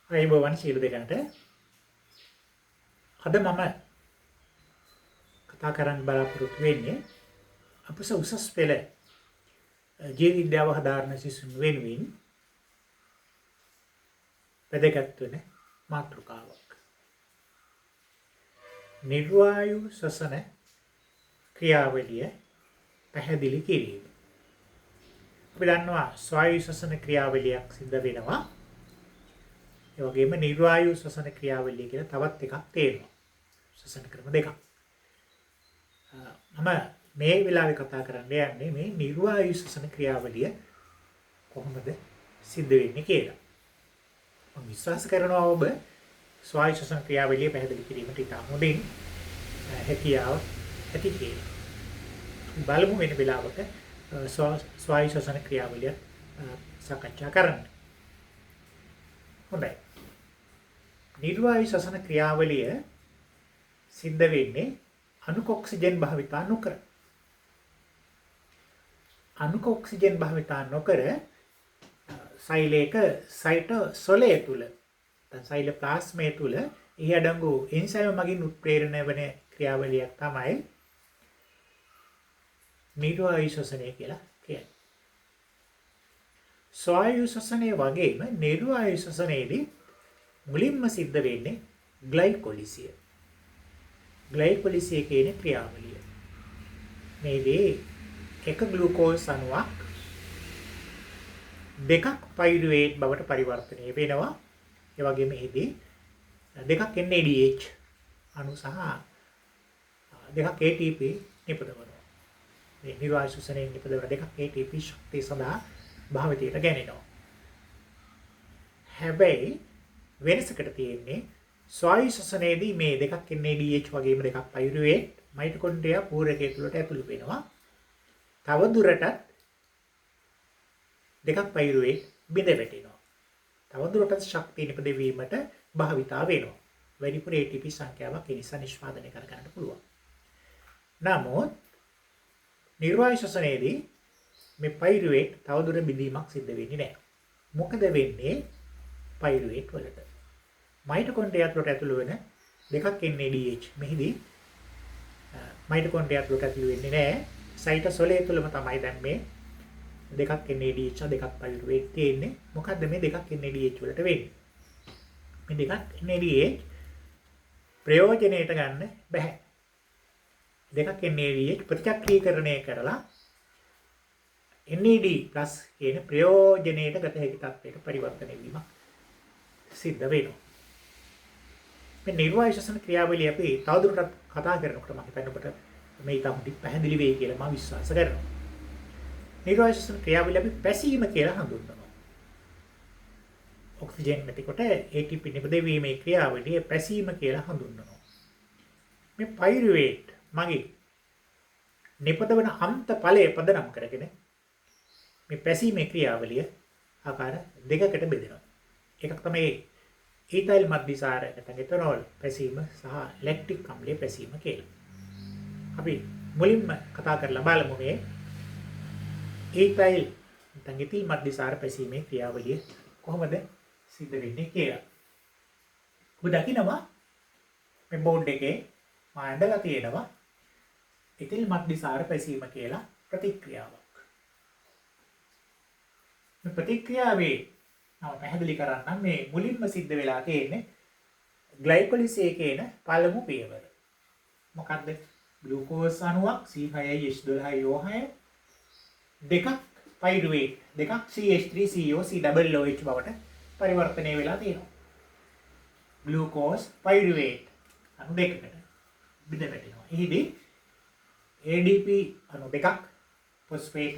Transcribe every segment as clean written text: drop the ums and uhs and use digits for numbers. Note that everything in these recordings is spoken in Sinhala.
අයිබෝවන් සියලු දෙනාට අද මම කතා කරන්න බලාපොරොත්තු වෙන්නේ අපස උසස් පෙළ ජීව විද්‍යාව හදාරන සිසුන් වෙනුවෙන් වැදගත් වෙන මාතෘකාවක්. නිර්වායු ශ්වසන ක්‍රියාවලිය පැහැදිලි කිරීම. අපි දන්නවා ස්වායු ශ්වසන ක්‍රියාවලියක් සිද්ධ වෙනවා. ඒ වගේම නිර්වායු ශ්වසන ක්‍රියාවලිය කියලා තවත් එකක් තියෙනවා. ශ්වසන ක්‍රම දෙකක්. මම මේ වෙලාවේ කතා කරන්න යන්නේ මේ නිර්වායු ශ්වසන ක්‍රියාවලිය කොහොමද සිද්ධ වෙන්නේ කියලා. මම විශ්වාස කරනවා ඔබ ස්වායු ශ්වසන ක්‍රියාවලිය පැහැදිලි කිරීමට ඉතා හොඳින් හැකියාව ඇති කියලා. බලමු වෙන වෙලාවක ස්වායු ශ්වසන ක්‍රියාවලිය සාකච්ඡා කරන්න. හොඳයි. නිර්වායු ශ්වසන ක්‍රියාවලිය සිද්ධ වෙන්නේ අණුක ඔක්සිජන් භාවිතා නොකර. අණුක ඔක්සිජන් භාවිතා නොකර සෛලයක සයිටෝසොලය තුල සෛල ප්ලාස්මය තුල එහි අඩංගු එන්සයිම මගින් උත්ප්‍රේරණය වන ක්‍රියාවලියක් තමයි නිර්වායු ශ්වසනය කියලා කියන්නේ. ස්වායු ශ්වසනය වගේම නිර්වායු ශ්වසනයේදී මුලින්ම සිද්ධ වෙන්නේ ග්ලයිකොලිසිය. ග්ලයිකොලිසිය කියන ක්‍රියාවලිය. මේදී එක ග්ලූකෝස් අණුවක් දෙකක් පයිරුවේට් බවට පරිවර්තනය වෙනවා. ඒ වගේම එහිදී දෙකක් NADH අණු සහ දෙකක් ATP නිපදවනවා. මේ නිර්වායු ශ්වසනයෙන් නිපදවන දෙකක් ATP ශක්තිය සඳහා භාවිතයට ගැනෙනවා. හැබැයි වෙනසකට තියෙන්නේ ස්වායු ශ්වසනයේදී මේ දෙකක් NADH වගේම දෙකක් පයිරුවේට් මයිටොකොන්ඩ්‍රියා පූරකය තුළට ඇතුළු වෙනවා. තව දුරටත් දෙකක් පයිරුවේට් බිඳ වැටෙනවා. තව දුරටත් ශක්තිය නිපදවීමට භාවිතා වෙනවා. වැඩිපුර ATP සංඛ්‍යාවක් ඒ නිසා නිෂ්පාදනය කර ගන්නට පුළුවන්. නමුත් නිර්වායු ශ්වසනයේදී මේ පයිරුවේට් තවදුර බිඳීමක් සිද්ධ වෙන්නේ නැහැ. මොකද වෙන්නේ පයිරුවේට් වලට? මයිටොකොන්ඩ්‍රියා තුළට ඇතුළු වෙන දෙකක් NADH මෙහිදී මයිටොකොන්ඩ්‍රියා තුළට ඇතුළු වෙන්නේ නැහැ. සයිටෝසොලය තුළම තමයි දැන් මේ දෙකක් NADH දෙකක් පයිරුවේට් තියෙන්නේ. මොකද්ද මේ දෙකක් NADH වලට වෙන්නේ? මේ දෙකක් NADH ප්‍රයෝජනයට ගන්න බෑ. දෙකක් NADH ප්‍රතිචක්‍රීකරණය කරලා NAD+ කියන ප්‍රයෝජනයට ගත හැකි තත්ත්වයකට පරිවර්තනය වීමක් සිද්ධ වෙනවා. මේ නිර්වායු ශ්වසන ක්‍රියාවලිය අපි තවදුරටත් කතා කරනකොට මම හිතන්නේ ඔබට මේ ඊට පැහැදිලි වෙයි කියලා මම විශ්වාස කරනවා. නිර්වායු ශ්වසන ක්‍රියාවලිය අපි පැසීම කියලා හඳුන්වනවා. ඔක්සිජන් නැතිකොට ATP නිපදවීමේ ක්‍රියාවලිය පැසීම කියලා හඳුන්වනවා. මේ පයිරුවේට් මගේ නිපදවන අන්ත ඵලය පදනම් කරගෙන මේ පැසීමේ ක්‍රියාවලිය ආකාර දෙකකට බෙදෙනවා. එකක් තමයි ඊතයිල් මධ්‍යසාර නැත්නම් එතනෝල් පැසීම සහ ලැක්ටික් අම්ලය පැසීම කියලා. අපි මුලින්ම කතා කරලා බලමු මේ ඊතයිල් නැත්නම් ඉතිල් මධ්‍යසාර පැසීමේ ක්‍රියාවලිය කොහොමද සිද්ධ වෙන්නේ කියලා. ඔබ දකිනවා මේ බෝඩ් එකේ මම ඇඳලා තියෙනවා ඉතිල් මධ්‍යසාර පැසීම කියලා ප්‍රතික්‍රියාවක්. මේ ප්‍රතික්‍රියාවේ මම පැහැදිලි කරන්නම් මේ මුලින්ම සිද්ධ වෙලා තියෙන්නේ ග්ලයිකොලිසිය කියන පළමු පියවර. මොකද්ද? ග්ලූකෝස් අණුවක් C6H12O6 දෙකක් පයිරුවේට් දෙකක් CH3COCOOH බවට පරිවර්තනය වෙලා තියෙනවා. ග්ලූකෝස් පයිරුවේට් අණු දෙකකට බිඳ වැටෙනවා. එහිදී ADP අණු දෙකක් ෆොස්ෆේට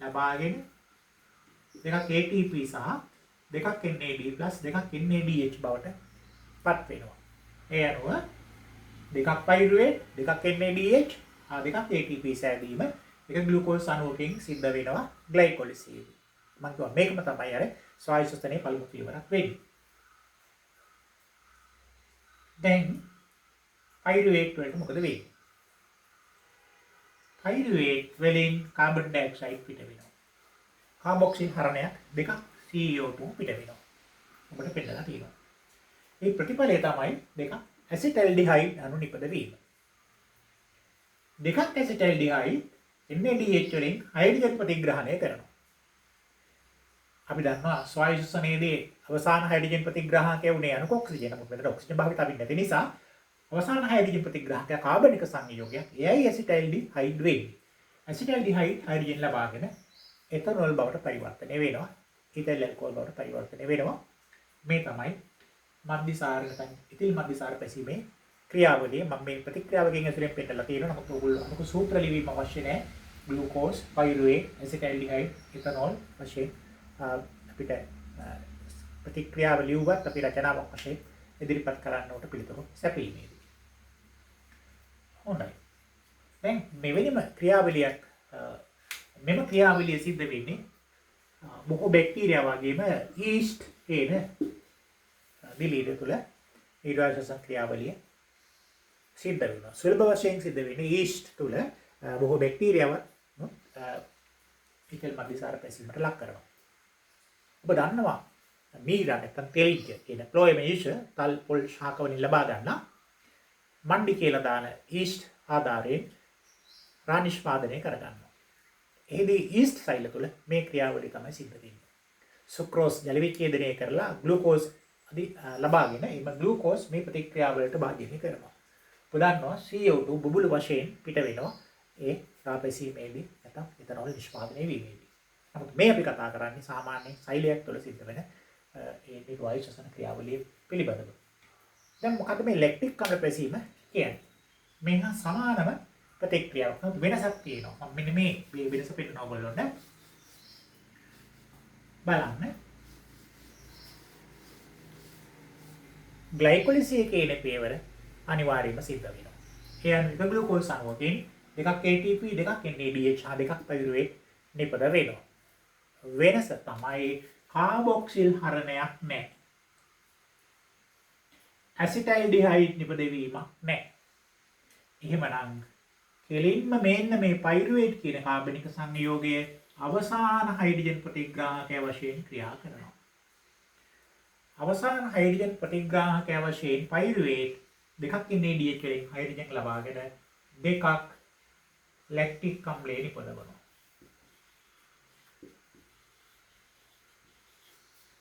ලබාගෙන දෙකක් ATP සහ දෙකක් NAD+ දෙකක් NADH බවට පත් වෙනවා. ඒ අනුව දෙකක් පයිරුවේට් දෙකක් NADH දෙකක් ATP සෑදීම එක ග්ලූකෝස් අණුවකින් සිද්ධ වෙනවා ග්ලයිකොලිසිය. මම කියවා මේකම තමයි අර ස්වායු ශ්වසනයේ පළමු පියවරක් වෙන්නේ. දැන් පයිරුවේට් වලට මොකද වෙන්නේ? පයිරුවේට් වලින් කාබන් ඩයොක්සයිඩ් පිට වෙනවා. කාබොක්සිල් හරණයක් දෙකක් CO2 පිට වෙනවා. ඔබට පෙන්නලා තියෙනවා. මේ ප්‍රතිඵලය තමයි දෙකක් ඇසිටල්ඩිහයිඩ් අණු නිපදවීම. දෙකක් ඇසිටල්ඩිහයිඩ් NADH වලින් හයිඩ්‍රජන් ප්‍රතිග්‍රහණය කරනවා. අපි දන්නවා ස්වායු ශ්වසනයේදී අවසාන හයිඩ්‍රජන් ප්‍රතිග්‍රාහකය උනේ අණු ඔක්සිජන්. මොකද මෙතන ඔක්සිජන් භාවිත අපි නැති නිසා අවසාන හයිඩ්‍රජන් ප්‍රතිග්‍රාහකය කාබනික සංයෝගයක්. එයයි ඇසිටල්ඩිහයිඩ් වෙන්නේ. ඇසිටල්ඩිහයිඩ් හයිඩ්‍රජන් ලබාගෙන එතනෝල් බවට පරිවර්තනය වෙනවා. ඉතින් ඇල්කොහොල් බවට පරිවර්තනය වෙනවා. මේ තමයි මධ්‍යසාර නැත්නම් ඉතිල් මධ්‍යසාර පැසීමේ ක්‍රියාවලිය. මම මේ ප්‍රතික්‍රියාවකින් ඇතුලෙන් පෙන්නලා තියෙනවා. නමුත් ඔයගොල්ලෝ අමුතු සූත්‍ර ලිවීම අවශ්‍ය නැහැ. ග්ලූකෝස්, පයිරුවේට්, ඇසිටල්ඩිහයිඩ්, ඉතනෝල් වශයෙන් අපිට ප්‍රතික්‍රියාව ලියුවත් අපි රචනාවක් වශයෙන් ඉදිරිපත් කරන්න උට පිළිතුරු සැපීමේදී. හොඳයි. දැන් මෙවැනිම ක්‍රියාවලියක් මෙම ක්‍රියාවලිය සිද්ධ වෙන්නේ බොහෝ බැක්ටීරියා වගේම ඊස්ට් කියන දිලීර තුළ ඊර්වාශස ක්‍රියාවලිය සිද්ධ වෙනවා. සුලභ වශයෙන් සිද්ධ වෙන්නේ ඊස්ට් තුළ බොහෝ බැක්ටීරියාව ඉතල් මධ්‍යසාර පැසීමට ලක් කරනවා. ඔබ දන්නවා මීරා නැත්නම් තෙලිජ කියන ක්ලෝයමේෂ තල් පොල් ශාක වලින් ලබා ගන්න මණ්ඩි කියලා දාන ඊස්ට් ආධාරයෙන් රා නිෂ්පාදනය කරගන්නවා. එහිදී ඊස්ට් සෛල තුළ මේ ක්‍රියාවලිය තමයි සිද්ධ වෙන්නේ. සුක්‍රෝස් ජල විච්ඡේදනය කරලා ග්ලූකෝස් ලබාගෙන එම ග්ලූකෝස් මේ ප්‍රතික්‍රියාවලට භාජනය කරනවා. පුදන්නවා CO2 බුබුලු වශයෙන් පිට වෙනවා ඒ රාපැසීමේදී නැත්නම් ඉතනෝල් නිෂ්පාදනය වීමේදී. නමුත් මේ අපි කතා කරන්නේ සාමාන්‍ය සෛලයක් තුළ සිද්ධ වෙන ඒ නිර්වායු ශ්වසන ක්‍රියාවලිය පිළිබඳව. දැන් මොකද මේ ලැක්ටික් අම්ල පැසීම කියන්නේ? මේක සමානම ප්‍රතික්‍රියාවක්. නමුත් වෙනසක් තියෙනවා. මම මෙන්න මේ වෙනස පෙන්නනවා ඔයගොල්ලන්ට. බලන්න. ග්ලයිකොලිසිස් කියන පියවර අනිවාර්යයෙන්ම සිද්ධ වෙනවා. ඒ අනුව ග්ලූකෝස් අණුවකින් දෙකක් ATP දෙකක් NADH දෙකක් පයිරුවේට් නිපද වෙනවා. වෙනස තමයි කාබොක්සිල් හරණයක් නැහැ. ඇසිටල්ඩිහයිඩ් නිපදවීමක් නැහැ. එහෙමනම් කෙලින්ම මෙන්න මේ පයිරුවේට් කියන කාබනික සංයෝගයේ අවසාන හයිඩ්‍රජන් ප්‍රතිග්‍රාහකය වශයෙන් ක්‍රියා කරනවා. අවසාන හයිඩ්‍රජන් ප්‍රතිග්‍රාහකය වශයෙන් පයිරුවේට් දෙකක් NADH වලින් හයිඩ්‍රජන් ලබාගෙන දෙකක් ලැක්ටික් අම්ලය නිපදවනවා.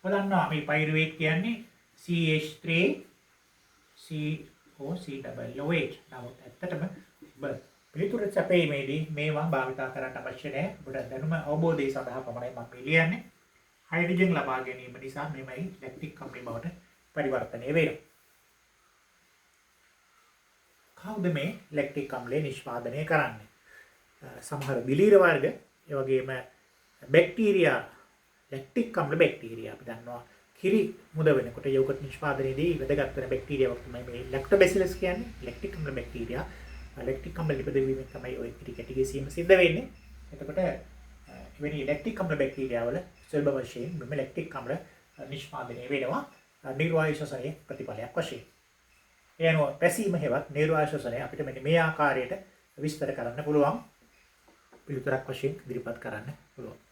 බලන්න මේ පයිරුවේට් කියන්නේ CH3COCOOH. නමුත් ඇත්තටම පිළිතුරු සැපීමේදී මේවා භාවිතා කරන්න අවශ්‍ය නැහැ. ඔබට දැනුම අවබෝධය සඳහා පමණයි මම කියන්නේ. හයිඩ්‍රජන් ලබා ගැනීම නිසා මේමයි ලැක්ටික් අම්ලය බවට පරිවර්තනය වෙනවා. කවුද මේ ලැක්ටික් අම්ලය නිෂ්පාදනය කරන්නේ? සමහර දිලීර වර්ග, ඒ වගේම බැක්ටීරියා ලැක්ටික් අම්ල බැක්ටීරියා අපි දන්නවා කිරි මුද වෙනකොට යෝගට් නිෂ්පාදනයේදී වැදගත් වෙන බැක්ටීරියාවක් තමයි මේ ලැක්ටෝබැසිලස් කියන්නේ. ලැක්ටික් අම්ල බැක්ටීරියා ලැක්ටික් අම්ල නිපදවීමෙන් තමයි ওই කිරි කැටි ගැසීම සිද්ධ වෙන්නේ. එතකොට එවැනි ලැක්ටික් අම්ල බැක්ටීරියාවල සුලභ වශයෙන් මෙම ලැක්ටික් අම්ල නිෂ්පාදනය වෙනවා නිර්වායු ශ්වසනයේ ප්‍රතිඵලයක් වශයෙන්. ඒ අනුව පැසීම හේවත් නිර්වායු ශ්වසනය අපිට මෙන්න මේ ආකාරයට විස්තර කරන්න පුළුවන්. පිළිතුරක් වශයෙන් ඉදිරිපත් කරන්න පුළුවන්.